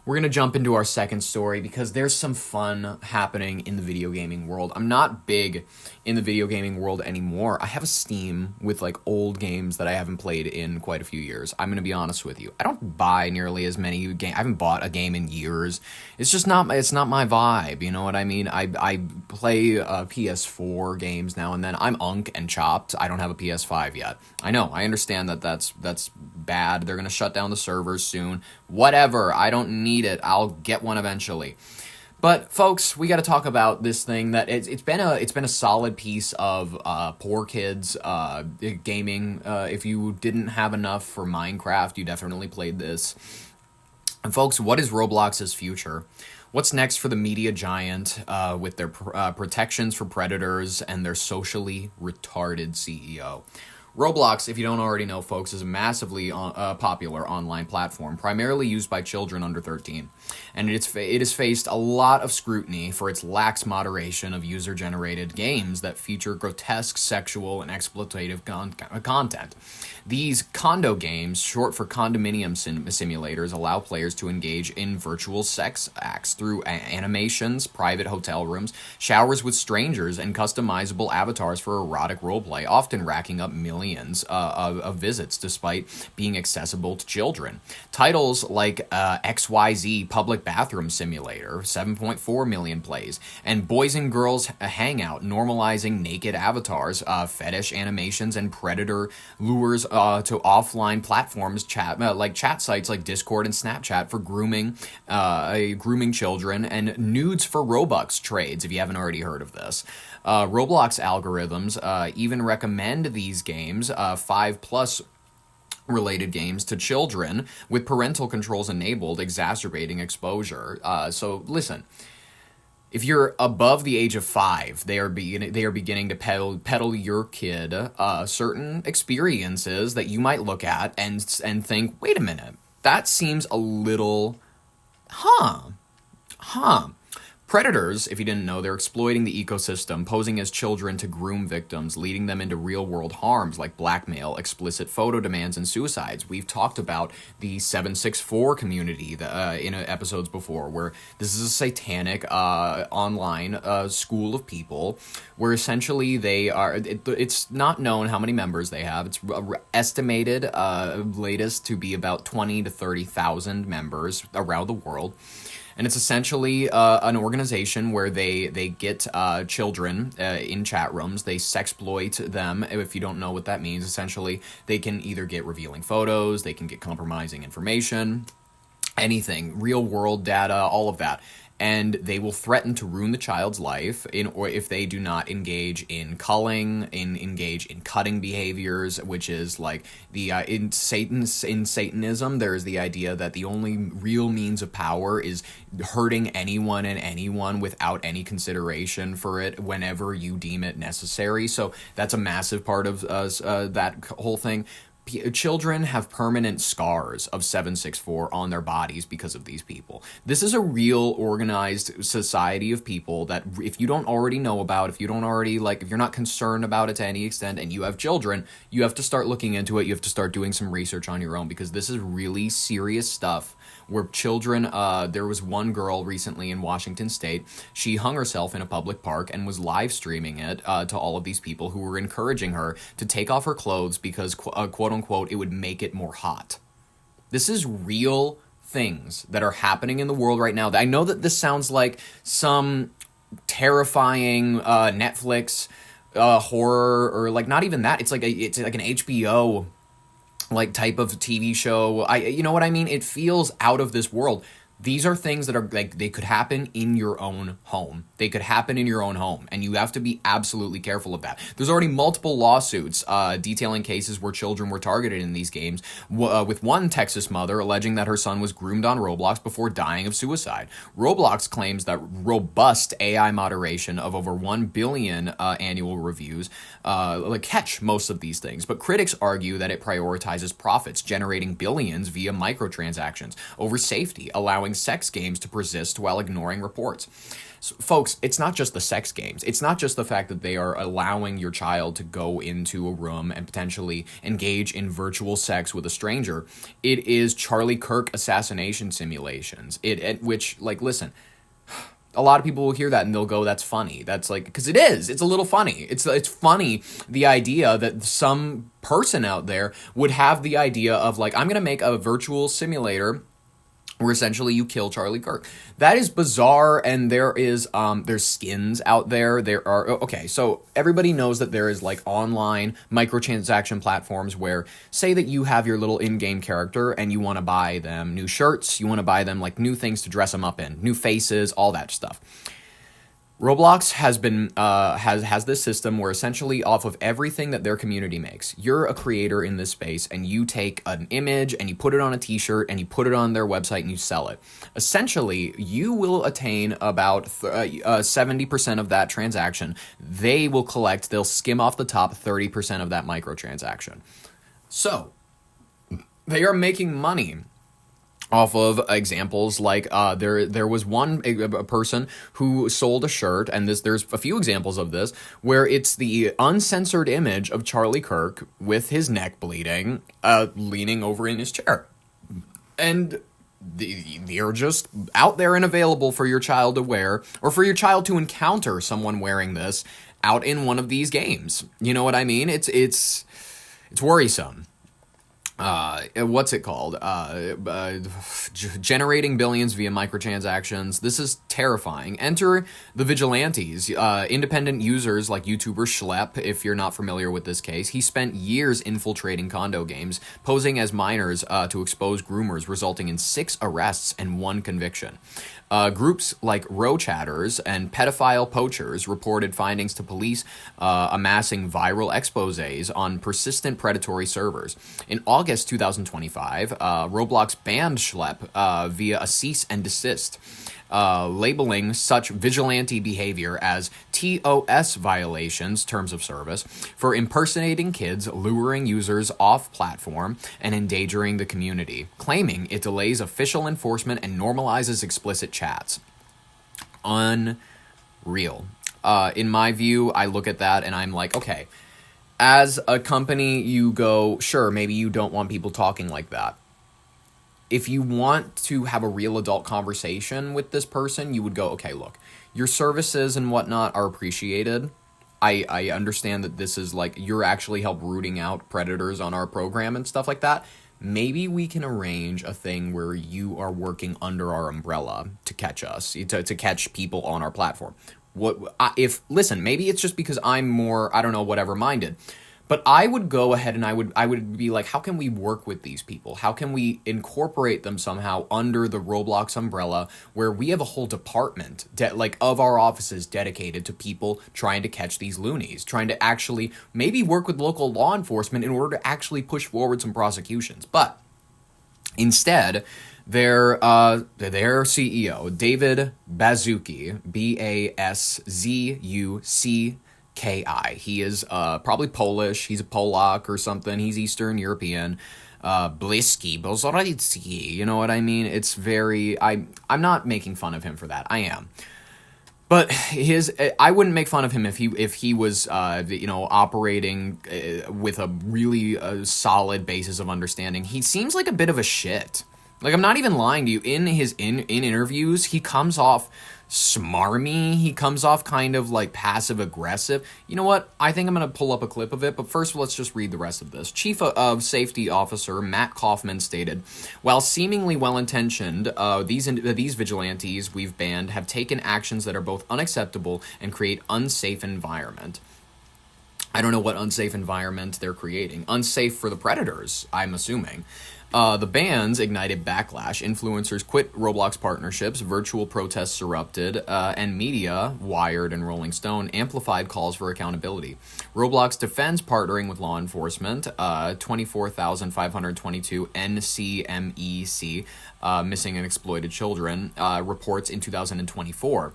We're going to jump into our second story because there's some fun happening in the video gaming world. I'm not big in the video gaming world anymore. I have a Steam with like old games that I haven't played in quite a few years. I'm going to be honest with you. I don't buy nearly as many games. I haven't bought a game in years. It's just not my vibe, you know what I mean? I play PS4 games now and then. I'm Unk and Chopped. I don't have a PS5 yet. I know. I understand that that's bad. They're going to shut down the servers soon. Whatever. I don't need it. I'll get one eventually. But folks, we got to talk about this thing that it's been a solid piece of poor kids gaming. If you didn't have enough for Minecraft, you definitely played this. And folks, what is Roblox's future? What's next for the media giant with their protections for predators and their socially retarded CEO? Roblox, if you don't already know, folks, is a massively popular online platform, primarily used by children under 13. And it has faced a lot of scrutiny for its lax moderation of user-generated games that feature grotesque, sexual, and exploitative content. These condo games, short for condominium simulators, allow players to engage in virtual sex acts through animations, private hotel rooms, showers with strangers, and customizable avatars for erotic roleplay, often racking up millions of visits despite being accessible to children. Titles like XYZ Public Bathroom Simulator, 7.4 million plays, and Boys and Girls Hangout, normalizing naked avatars, fetish animations, and predator lures to offline platforms, chat sites like Discord and Snapchat for grooming children, and nudes for Robux trades, if you haven't already heard of this. Roblox algorithms even recommend these games, 5+ related games, to children with parental controls enabled, exacerbating exposure. So listen, if you're above the age of 5, they are beginning to peddle your kid certain experiences that you might look at and think, wait a minute, that seems a little, huh. Predators, if you didn't know, they're exploiting the ecosystem, posing as children to groom victims, leading them into real-world harms like blackmail, explicit photo demands, and suicides. We've talked about the 764 community in episodes before, where this is a satanic online school of people, where essentially they are, it's not known how many members they have. It's estimated latest to be about 20 to 30,000 members around the world. And it's essentially an organization where they get children in chat rooms. They sexploit them. If you don't know what that means, essentially, they can either get revealing photos, they can get compromising information, anything, real world data, all of that. And they will threaten to ruin the child's life or if they do not engage in culling, engage in cutting behaviors, which is like the in Satanism, there is the idea that the only real means of power is hurting anyone and anyone without any consideration for it whenever you deem it necessary. So that's a massive part of that whole thing. Children have permanent scars of 764 on their bodies because of these people. This is a real organized society of people that if you don't already know about, if you're not concerned about it to any extent and you have children, you have to start looking into it. You have to start doing some research on your own because this is really serious stuff where children, there was one girl recently in Washington State, she hung herself in a public park and was live streaming it to all of these people who were encouraging her to take off her clothes because, quote unquote, it would make it more hot. This is real things that are happening in the world right now. I know that this sounds like some terrifying Netflix horror, or like not even that. It's like an HBO like type of TV show. You know what I mean? It feels out of this world. These are things that are like, they could happen in your own home. They could happen in your own home, and you have to be absolutely careful of that. There's already multiple lawsuits detailing cases where children were targeted in these games, with one Texas mother alleging that her son was groomed on Roblox before dying of suicide. Roblox claims that robust AI moderation of over 1 billion annual reviews catch most of these things, but critics argue that it prioritizes profits, generating billions via microtransactions over safety, allowing allowing sex games to persist while ignoring reports. So, folks, it's not just the sex games. It's not just the fact that they are allowing your child to go into a room and potentially engage in virtual sex with a stranger. It is Charlie Kirk assassination simulations. Which, like, listen, a lot of people will hear that and they'll go, that's funny. That's like, because it is. It's a little funny. It's funny, the idea that some person out there would have the idea of, like, I'm going to make a virtual simulator where essentially you kill Charlie Kirk. That is bizarre, and there's skins out there. Okay, so everybody knows that there is, like, online microtransaction platforms where, say that you have your little in-game character and you want to buy them new shirts, you want to buy them, like, new things to dress them up in, new faces, all that stuff. Roblox has this system where essentially off of everything that their community makes, you're a creator in this space and you take an image and you put it on a t-shirt and you put it on their website and you sell it. Essentially, you will attain about 70% of that transaction. They'll skim off the top 30% of that microtransaction. So, they are making money off of examples like there was a person who sold a shirt, and there's a few examples of this, where it's the uncensored image of Charlie Kirk with his neck bleeding, leaning over in his chair. And they're just out there and available for your child to wear, or for your child to encounter someone wearing this out in one of these games. You know what I mean? It's worrisome. What's it called? Generating billions via microtransactions. This is terrifying. Enter the vigilantes, independent users like YouTuber Schlepp, if you're not familiar with this case. He spent years infiltrating condo games, posing as minors to expose groomers, resulting in 6 arrests and 1 conviction. Groups like row chatters and pedophile poachers reported findings to police, amassing viral exposés on persistent predatory servers. In August 2025, Roblox banned Schlepp via a cease and desist, labeling such vigilante behavior as TOS violations, terms of service, for impersonating kids, luring users off platform, and endangering the community, claiming it delays official enforcement and normalizes explicit chats. Unreal. In my view, I look at that and I'm like, okay, as a company, you go, sure, maybe you don't want people talking like that. If you want to have a real adult conversation with this person, you would go, okay, look, your services and whatnot are appreciated. I understand that this is like, you're actually help rooting out predators on our program and stuff like that. Maybe we can arrange a thing where you are working under our umbrella to catch us, to catch people on our platform. Listen, maybe it's just because I'm more, I don't know, whatever minded. But I would go ahead and I would be like, how can we work with these people? How can we incorporate them somehow under the Roblox umbrella, where we have a whole department of our offices dedicated to people trying to catch these loonies, trying to actually maybe work with local law enforcement in order to actually push forward some prosecutions. But instead, their CEO, David Baszucki, Bazzucki, he is probably Polish. He's a Polak or something. He's Eastern European. Bliski, you know what I mean? It's very... I'm not making fun of him for that. I am. But I wouldn't make fun of him if he was operating with a really solid basis of understanding. He seems like a bit of a shit. Like, I'm not even lying to you. In interviews, he comes off smarmy. He comes off kind of like passive aggressive. You know what? I think I'm going to pull up a clip of it, but first let's just read the rest of this. Chief of Safety Officer Matt Kaufman stated, while seemingly well-intentioned, these vigilantes we've banned have taken actions that are both unacceptable and create unsafe environment. I don't know what unsafe environment they're creating. Unsafe for the predators, I'm assuming. The bans ignited backlash. Influencers quit Roblox partnerships, virtual protests erupted, and media, Wired and Rolling Stone, amplified calls for accountability. Roblox defends partnering with law enforcement, 24,522 NCMEC, missing and exploited children, reports in 2024.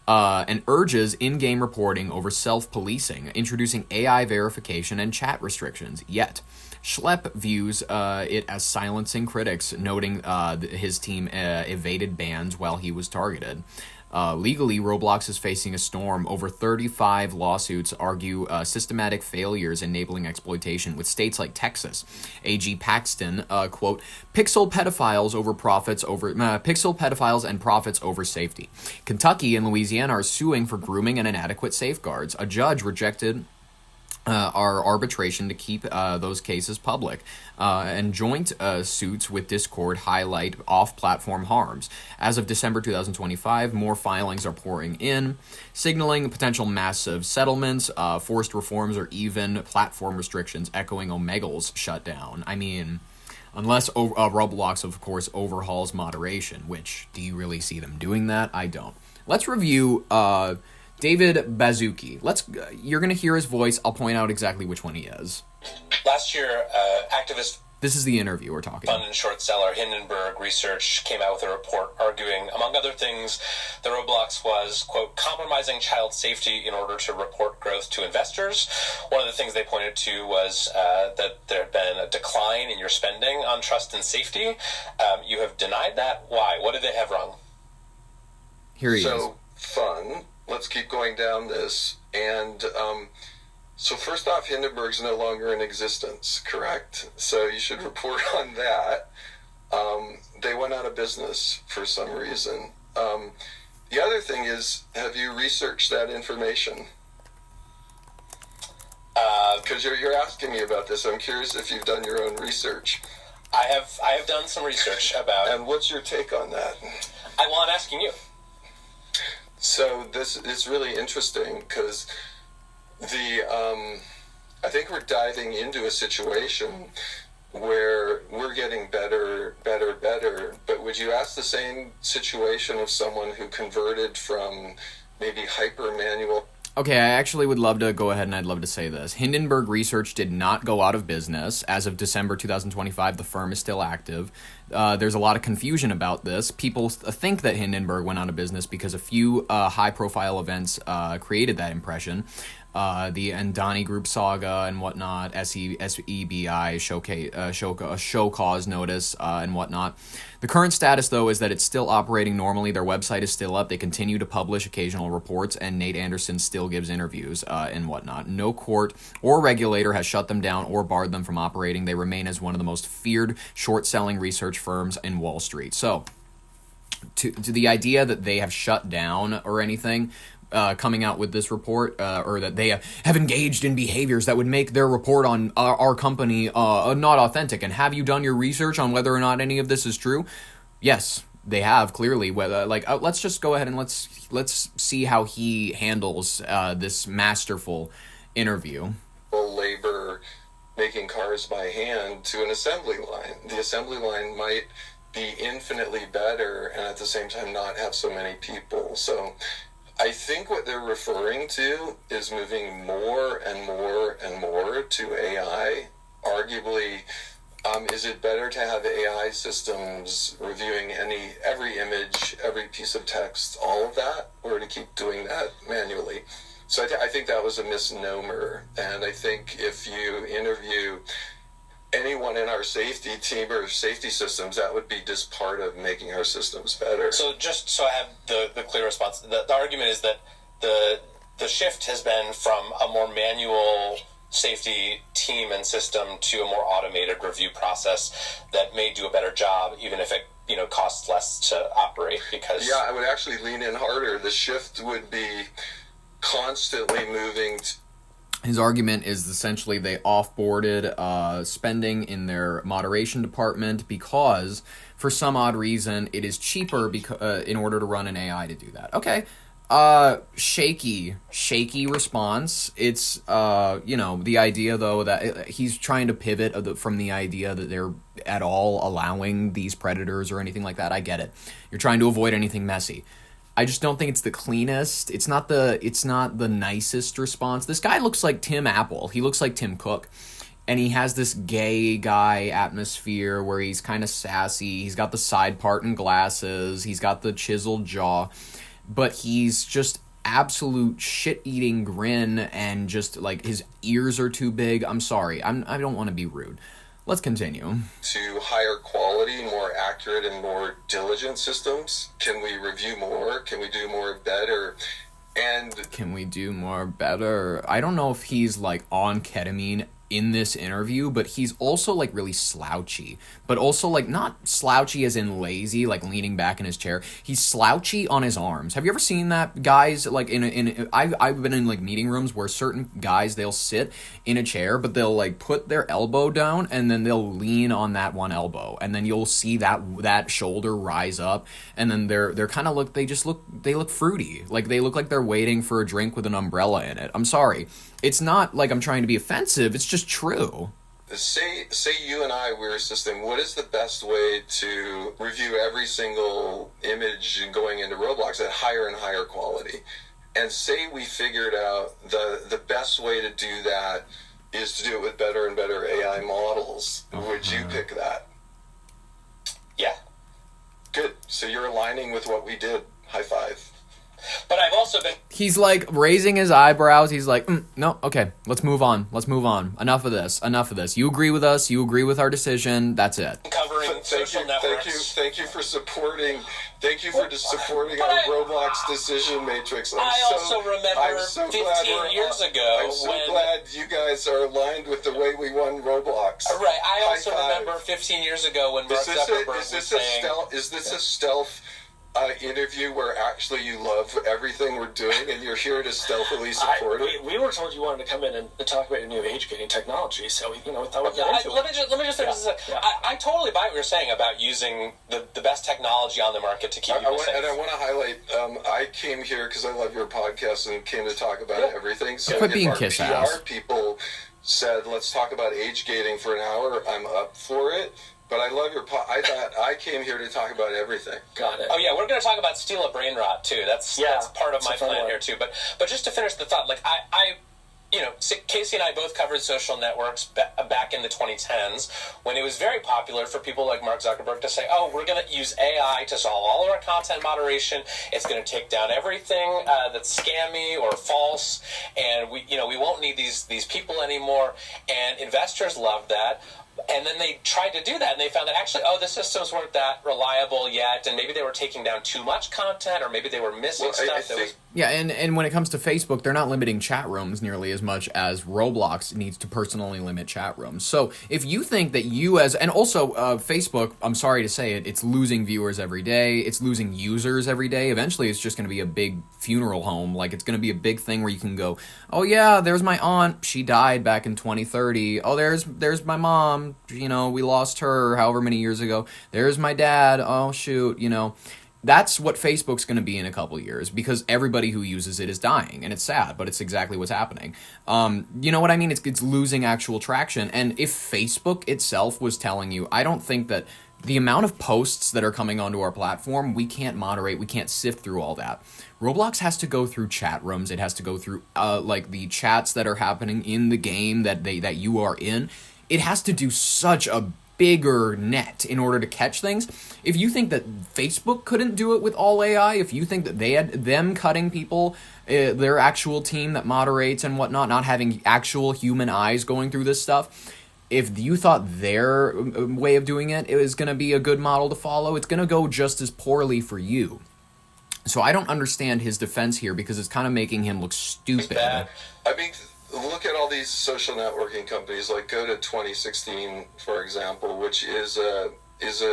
And urges in-game reporting over self-policing, introducing AI verification and chat restrictions. Yet, Schlepp views it as silencing critics, noting his team evaded bans while he was targeted. Legally, Roblox is facing a storm. Over 35 lawsuits argue systematic failures enabling exploitation, with states like Texas. AG Paxton, quote, pixel pedophiles and profits over safety. Kentucky and Louisiana are suing for grooming and inadequate safeguards. A judge rejected our arbitration to keep those cases public, and joint suits with Discord highlight off-platform harms. As of December 2025, more filings are pouring in, signaling potential massive settlements, forced reforms, or even platform restrictions, echoing Omegle's shutdown. I mean, unless Roblox, of course, overhauls moderation, which, do you really see them doing that? I don't. Let's review David Baszucki. You're going to hear his voice. I'll point out exactly which one he is. Last year, activist... This is the interview we're talking fund and short seller Hindenburg Research came out with a report arguing, among other things, that Roblox was, quote, compromising child safety in order to report growth to investors. One of the things they pointed to was that there had been a decline in your spending on trust and safety. You have denied that. Why? What did they have wrong? Here he is. So, fun. Let's keep going down this. And so first off, Hindenburg's no longer in existence, correct? So you should report on that. They went out of business for some reason. The other thing is, have you researched that information? Because you're asking me about this. I'm curious if you've done your own research. I have done some research about... And what's your take on that? Well, I'm asking you. So this is really interesting because I think we're diving into a situation where we're getting better, but would you ask the same situation of someone who converted from maybe hyper manual? Okay, I actually would love to go ahead and I'd love to say this. Hindenburg Research did not go out of business. As of December 2025, the firm is still active. There's a lot of confusion about this. People think that Hindenburg went out of business because a few high-profile events created that impression. The Andani Group saga and whatnot, SEBI show cause notice and whatnot. The current status, though, is that it's still operating normally. Their website is still up. They continue to publish occasional reports, and Nate Anderson still gives interviews and whatnot. No court or regulator has shut them down or barred them from operating. They remain as one of the most feared short-selling research firms in Wall Street. So, to the idea that they have shut down or anything, coming out with this report, or that they have engaged in behaviors that would make their report on our company not authentic. And have you done your research on whether or not any of this is true? Yes, they have, clearly. Whether let's just go ahead and let's see how he handles this masterful interview. Labor making cars by hand to an assembly line. The assembly line might be infinitely better and at the same time not have so many people. So I think what they're referring to is moving more and more and more to AI. Arguably, is it better to have AI systems reviewing every image, every piece of text, all of that, or to keep doing that manually? So I think that was a misnomer. And I think if you interview anyone in our safety team or safety systems, that would be just part of making our systems better. So just so I have the clear response, the argument is that the shift has been from a more manual safety team and system to a more automated review process that may do a better job, even if it costs less to operate. Because I would actually lean in harder. The shift would be constantly moving. His argument is essentially they offboarded spending in their moderation department because, for some odd reason, it is cheaper in order to run an AI to do that. Okay, shaky response. It's the idea though that he's trying to pivot from the idea that they're at all allowing these predators or anything like that. I get it. You're trying to avoid anything messy. I just don't think it's the cleanest. It's not the nicest response. This guy looks like Tim Apple. He looks like Tim Cook. And he has this gay guy atmosphere where he's kind of sassy. He's got the side part and glasses. He's got the chiseled jaw. But he's just absolute shit-eating grin and just like his ears are too big. I'm sorry. I don't want to be rude. Let's continue. To higher quality, more accurate, and more diligent systems? Can we review more? Can we do more better? And can we do more better? I don't know if he's like on ketamine in this interview, but he's also like really slouchy, but also like not slouchy as in lazy, like leaning back in his chair. He's slouchy on his arms. Have you ever seen that, guys? Like I've been in like meeting rooms where certain guys, they'll sit in a chair, but they'll like put their elbow down and then they'll lean on that one elbow, and then you'll see that shoulder rise up, and then they're kind of they look fruity, like they look like they're waiting for a drink with an umbrella in it. I'm sorry. It's not like I'm trying to be offensive. It's just true. Say you and I were a system. What is the best way to review every single image going into Roblox at higher and higher quality? And say we figured out the best way to do that is to do it with better and better AI models. Would you pick that? Yeah. Good. So you're aligning with what we did. High five. But I've also been... He's like raising his eyebrows. He's like, no, okay, let's move on. Enough of this. You agree with us. You agree with our decision. That's it. Covering social networks. Thank you for supporting our Roblox decision matrix. I also remember 15 years ago I'm so glad you guys are aligned with the way we won Roblox. Right. I also remember 15 years ago when Mark Zuckerberg was saying... Is this a stealth interview where actually you love everything we're doing and you're here to stealthily support it? We were told you wanted to come in and talk about your new age-gating technology, so we thought we'd get into it. Let me just say this. I totally buy what you're saying about using the best technology on the market to keep people safe. And I want to highlight, I came here because I love your podcast and came to talk about everything. So quit being if our kiss PR ass. people said, let's talk about age gating for an hour, I'm up for it. But I love your I thought I came here to talk about everything. Got it. Oh yeah, we're going to talk about steal a brain rot too. That's part of my plan here too. But just to finish the thought, like I Casey and I both covered social networks back in the 2010s when it was very popular for people like Mark Zuckerberg to say, oh, we're going to use AI to solve all of our content moderation. It's going to take down everything that's scammy or false, and we won't need these people anymore. And investors love that. And then they tried to do that, and they found that actually, the systems weren't that reliable yet, and maybe they were taking down too much content, or maybe they were missing stuff. Yeah, and when it comes to Facebook, they're not limiting chat rooms nearly as much as Roblox needs to personally limit chat rooms. So if you think that and also Facebook, I'm sorry to say it, it's losing viewers every day, it's losing users every day. Eventually, it's just going to be a big funeral home. Like, it's going to be a big thing where you can go, oh yeah, there's my aunt, she died back in 2030. Oh, there's my mom. We lost her however many years ago. There's my dad. Oh, shoot, That's what Facebook's going to be in a couple years because everybody who uses it is dying, and it's sad, but it's exactly what's happening. You know what I mean? It's losing actual traction, and if Facebook itself was telling you, I don't think that the amount of posts that are coming onto our platform, we can't moderate, we can't sift through all that. Roblox has to go through chat rooms. It has to go through like the chats that are happening in the game that you are in. It has to do such a bigger net in order to catch things. If you think that Facebook couldn't do it with all AI, if you think that they had them cutting people, their actual team that moderates and whatnot, not having actual human eyes going through this stuff, if you thought their way of doing it was going to be a good model to follow, it's going to go just as poorly for you. So I don't understand his defense here because it's kind of making him look stupid. I mean, look at all these social networking companies. Like, go to 2016, for example, which is a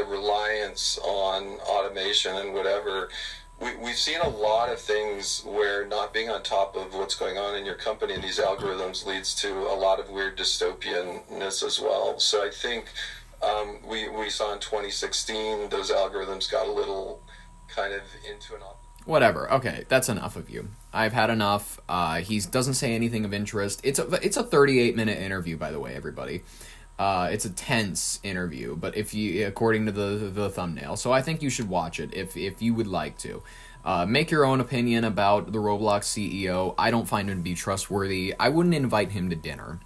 reliance on automation and whatever. We've seen a lot of things where not being on top of what's going on in your company and these algorithms leads to a lot of weird dystopianness as well. So I think we saw in 2016 those algorithms got a little kind of into an... Whatever. Okay, that's enough of you. I've had enough. He doesn't say anything of interest. It's a 38-minute interview, by the way, everybody. It's a tense interview, but according to the thumbnail, so I think you should watch it if you would like to. Make your own opinion about the Roblox CEO. I don't find him to be trustworthy. I wouldn't invite him to dinner.